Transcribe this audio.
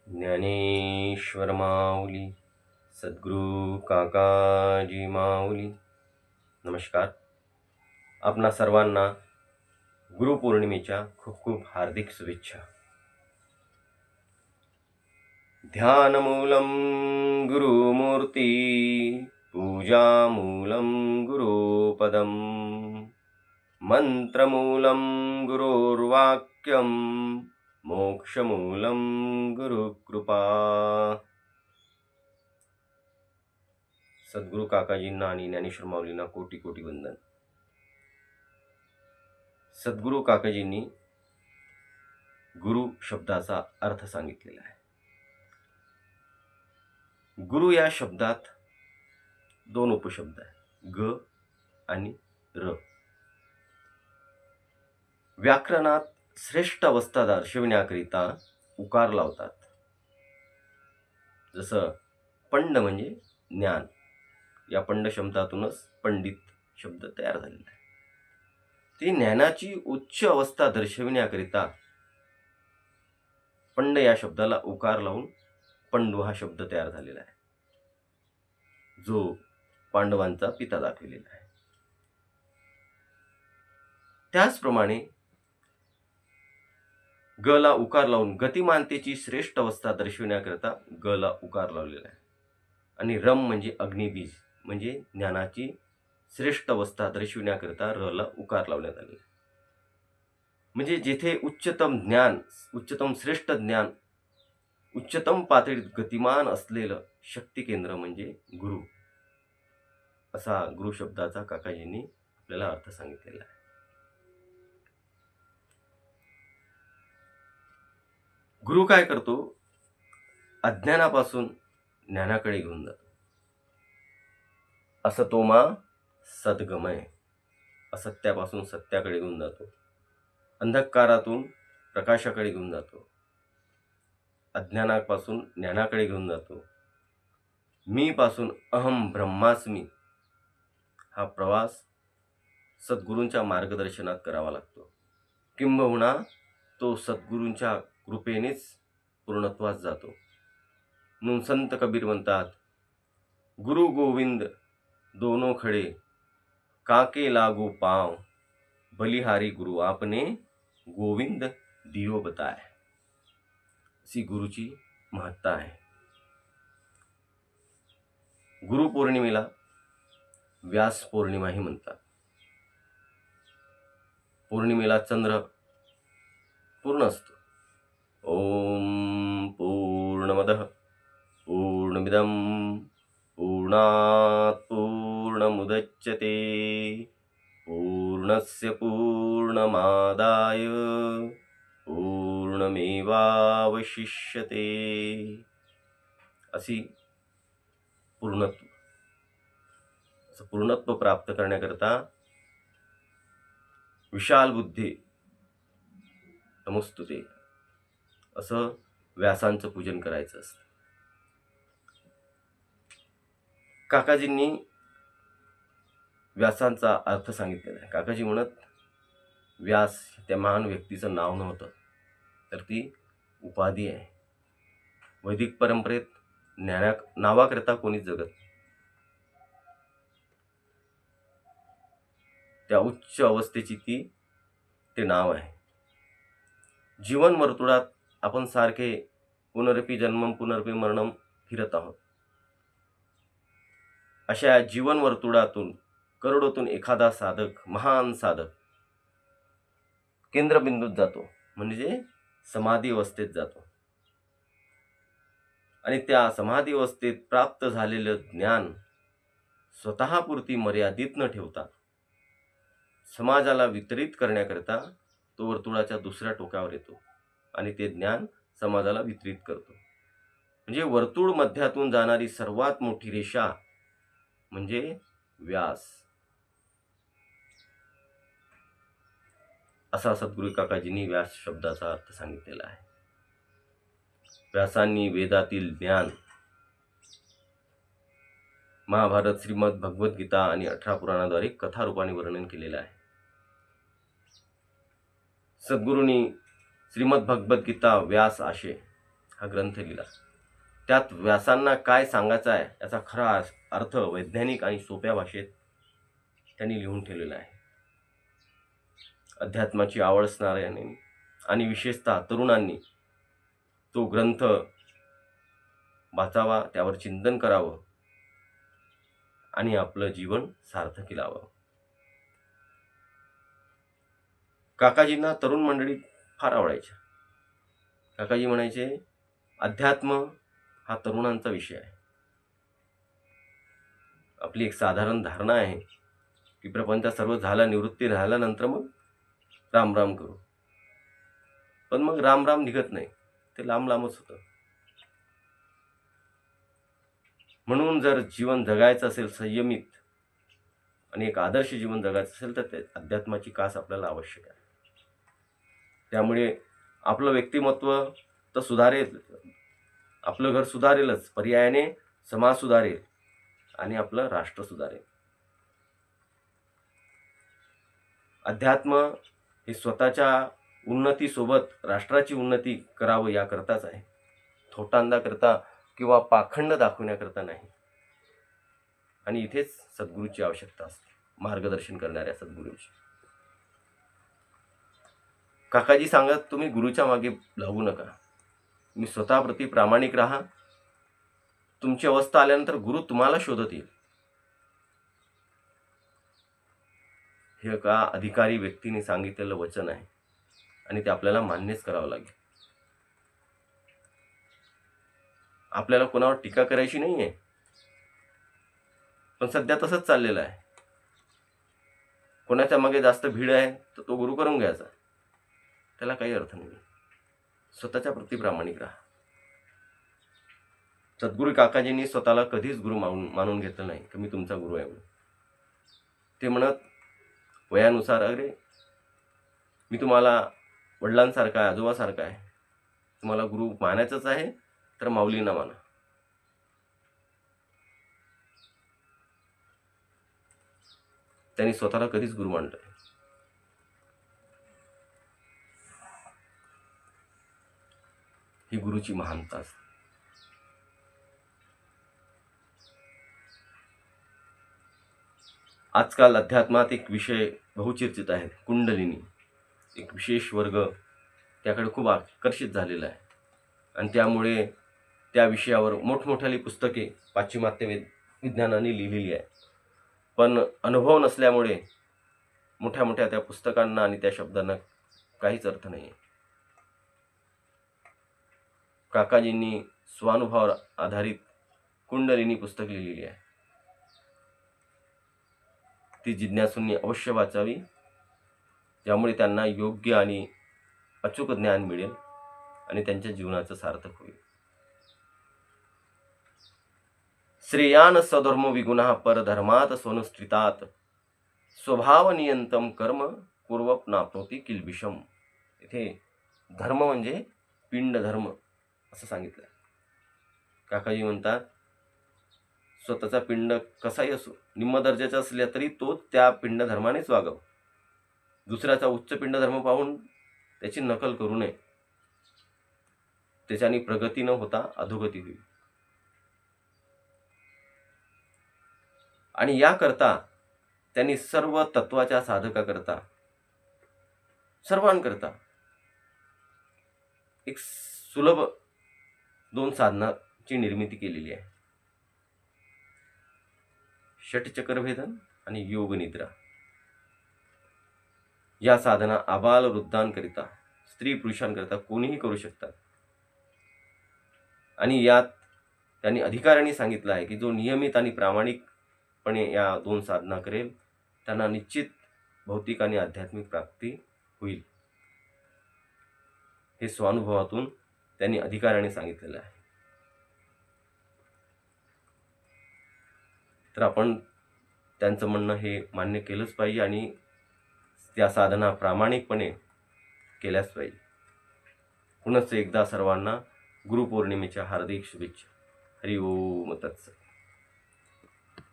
ज्ञानेश्वर माऊली सद्गुरू काकाजी माऊली. नमस्कार. आपणा सर्वांना गुरुपौर्णिमेच्या खूप खूप हार्दिक शुभेच्छा. ध्यानमूलं गुरुमूर्ती पूजामूलं गुरुपदं मंत्रमूलं गुरुर्वाक्यं मोक्षमूलं गुरुकृपा. सद्गुरू काकाजींना आणि ज्ञानेश्वर माऊलींना कोटी कोटी वंदन. सद्गुरू काकाजींनी गुरु शब्दाचा अर्थ सांगितलेला आहे. गुरु या शब्दात दोन उपशब्द आहेत, ग आणि र. व्याकरणात श्रेष्ठ अवस्था दर्शविण्याकरिता उकार लावतात. जसं पंड म्हणजे ज्ञान, या पंड शब्दातूनच पंडित शब्द तयार झालेला आहे. ती ज्ञानाची उच्च अवस्था दर्शविण्याकरिता पंड या शब्दाला उकार लावून पंडू हा शब्द तयार झालेला आहे, जो पांडवांचा पिता दाखविलेला आहे. त्याचप्रमाणे ग ला उकार लावून गतिमानतेची श्रेष्ठ अवस्था दर्शविण्याकरिता ग ला उकार लावलेला आहे. आणि रम म्हणजे अग्निबीज म्हणजे ज्ञानाची श्रेष्ठ अवस्था दर्शविण्याकरिता र ला उकार लावण्यात आले. म्हणजे जेथे उच्चतम ज्ञान, उच्चतम श्रेष्ठ ज्ञान, उच्चतम पातळीत गतिमान असलेलं शक्ती केंद्र म्हणजे गुरु, असा गुरु शब्दाचा काकाजींनी आपल्याला अर्थ सांगितलेला आहे. गुरु काय करतो? अज्ञानापासून ज्ञानाकडे घेऊन जातो. असतोमा सद्गमय, असत्यापासून सत्याकडे घेऊन जातो. अंधकारातून प्रकाशाकडे घेऊन जातो. अज्ञानापासून ज्ञानाकडे घेऊन जातो. मी पासून अहम ब्रह्मास्मी हा प्रवास सद्गुरूंच्या मार्गदर्शनात करावा लागतो. किंबहुना तो सद्गुरूंच्या कृपेनेच पूर्णत्वास जातो. म्हणून संत कबीर म्हणतात, गुरु गोविंद दोनों खडे काके लागू पाव, बलिहारी गुरु आपने गोविंद दियो बताय. अशी गुरुची महत्ता आहे. गुरुपौर्णिमेला व्यास पौर्णिमाही म्हणतात. पौर्णिमेला चंद्र पूर्ण असतो. ओम पूर्णमदः पूर्णमिदं पूर्णात् पूर्णमुदच्यते पूर्णस्य पूर्णमादाय पूर्णमेवावशिष्यते. अशी पूर्णत्व प्राप्त करण्याकरता विशाल बुद्धी नमोस्तुते असं व्यासांचं पूजन करायचं असतं. काकाजींनी व्यासांचा अर्थ सांगितलेला आहे. काकाजी म्हणत, व्यास त्या महान व्यक्तीचं नाव नव्हतं, तर ती उपाधी आहे. वैदिक परंपरेत नावाकरता कोणीच जगत, त्या उच्च अवस्थेची ते नाव आहे. जीवन वर्तुळात आपण सारखे पुनरपी जन्मम पुनरपी मरणम फिरत आहोत. अशा जीवन वर्तुळातून करोडोतून एखादा साधक, महान साधक केंद्रबिंदूत जातो, म्हणजे समाधी अवस्थेत जातो. आणि त्या समाधी अवस्थेत प्राप्त झालेलं ज्ञान स्वतःपुरती मर्यादित न ठेवता समाजाला वितरित करण्याकरता तो वर्तुळाच्या दुसऱ्या टोकावर येतो आणि ते ज्ञान समाजाला वितरित करतो. म्हणजे वर्तुळ मध्यातून जाणारी सर्वात मोठी रेषा म्हणजे व्यास. असा सद्गुरू काकाजींनी व्यास शब्दाचा अर्थ सांगितलेला आहे. व्यासांनी वेदातील ज्ञान महाभारत, श्रीमद भगवद्गीता आणि 18 पुराणाद्वारे कथारूपाने वर्णन केलेलं आहे. सद्गुरूंनी श्रीमद भगवद्गीता व्यास आशे हा ग्रंथ लिहिला. त्यात व्यासांना काय सांगायचं आहे याचा खरा अर्थ वैज्ञानिक आणि सोप्या भाषेत त्यांनी लिहून ठेवलेला आहे. अध्यात्माची आवड असणाऱ्यांनी आणि विशेषतः तरुणांनी तो ग्रंथ वाचावा, त्यावर चिंतन करावं आणि आपलं जीवन सार्थक केलावं. काकाजींना तरुण मंडळी फार आवडायच्या. काकाजी म्हणायचे, अध्यात्म हा तरुणांचा विषय आहे. आपली एक साधारण धारणा आहे की प्रपंचात सर्व झाला, निवृत्ती राहिल्यानंतर मग राम राम करू. पण मग राम राम निघत नाही, ते लांब लांबच होतं. म्हणून जर जीवन जगायचं असेल संयमित आणि एक आदर्श जीवन जगायचं असेल तर ते अध्यात्माची कास आपल्याला आवश्यक आहे. त्यामुळे आपलं व्यक्तिमत्व तर सुधारेल, आपलं घर सुधारेलच, पर्यायाने समाज सुधारेल आणि आपलं राष्ट्र सुधारेल. अध्यात्म हे स्वतःच्या उन्नतीसोबत राष्ट्राची उन्नती करावं याकरताच आहे, थोटांडाकरता किंवा पाखंड दाखवण्याकरता नाही. आणि इथेच सद्गुरूची आवश्यकता असते, मार्गदर्शन करणाऱ्या सद्गुरूंची. काकाजी सांगत, तुम्ही गुरुच्या मागे लागू नका, तुम्ही स्वतःप्रती प्रामाणिक राहा. तुमची अवस्था आल्यानंतर गुरु तुम्हाला शोधत येईल. हे एका अधिकारी व्यक्तीने सांगितलेलं वचन आहे आणि ते आपल्याला मान्यच करावं लागेल. आपल्याला कोणावर टीका करायची नाहीये, पण सध्या तसंच चाललेलं आहे. कोणाच्या मागे जास्त भीड आहे तर तो गुरु करून घ्यायचा, त्याला काही अर्थ नाही. स्वतःच्या प्रती प्रामाणिक राहा. सद्गुरू काकाजींनी स्वतःला कधीच गुरु मानून घेतलं नाही की मी तुमचा गुरु आहे म्हणून. ते म्हणत, वयानुसार अरे मी तुम्हाला वडिलांसारखा आहे, आजोबासारखा आहे, तुम्हाला गुरु मानायचंच आहे तर माऊलींना माना. त्यांनी स्वतःला कधीच गुरु मानलं नाही. ही गुरुची महानता असते. आजकाल अध्यात्मात एक विषय बहुचर्चित आहे, कुंडलिनी. एक विशेष वर्ग त्याकडे खूप आकर्षित झालेला आहे आणि त्यामुळे त्या विषयावर मोठमोठाली पुस्तके पाश्चिमात्य विज्ञानाने लिहिलेली आहे. पण अनुभव नसल्यामुळे मोठ्या मोठ्या त्या पुस्तकांना आणि त्या शब्दांना काहीच अर्थ नाही. काकाजींनी स्वानुभवावर आधारित कुंडलिनी पुस्तक लिहिलेली आहे. ती जिज्ञासूंनी अवश्य वाचावी, ज्यामुळे त्यांना योग्य आणि अचूक ज्ञान मिळेल आणि त्यांच्या जीवनाचं सार्थक होईल. श्रेयान स्वधर्म विगुणः परधर्मात स्वनुष्ठितात स्वभाव नियंतम कर्म पूर्वप नाप्नोती किल्बिषम. इथे धर्म म्हणजे पिंड धर्म असं सांगितलं. काकाजी म्हणतात, स्वतःचा पिंड कसाही असो, निम्न दर्जाचा असला तरी तो त्या पिंड धर्मानेच वागावं. दुसऱ्याचा उच्च पिंड धर्म पाहून त्याची नकल करू नये, त्याच्याने प्रगती न होता अधोगती होईल. आणि याकरता त्यांनी सर्व तत्वाच्या साधकाकरता, सर्वांकरता एक सुलभ 2 साधनाची निर्मिती केलेली आहे, षटचक्रभेदन आणि योग निद्रा. या साधना आबाल वृद्धांकरिता, स्त्री पुरुषांकरिता कोणीही करू शकतात. आणि यात त्यांनी अधिकाऱ्यांनी सांगितलं आहे की जो नियमित आणि प्रामाणिकपणे या 2 साधना करेल त्यांना निश्चित भौतिक आणि आध्यात्मिक प्राप्ती होईल. हे स्वानुभवातून त्यांनी अधिकाऱ्याने सांगितलेलं आहे. तर आपण त्यांचं म्हणणं हे मान्य केलंच पाहिजे आणि त्या साधना प्रामाणिकपणे केल्याच पाहिजे. पुनश्च एकदा सर्वांना गुरुपौर्णिमेच्या हार्दिक शुभेच्छा. हरि ओम तत्सत.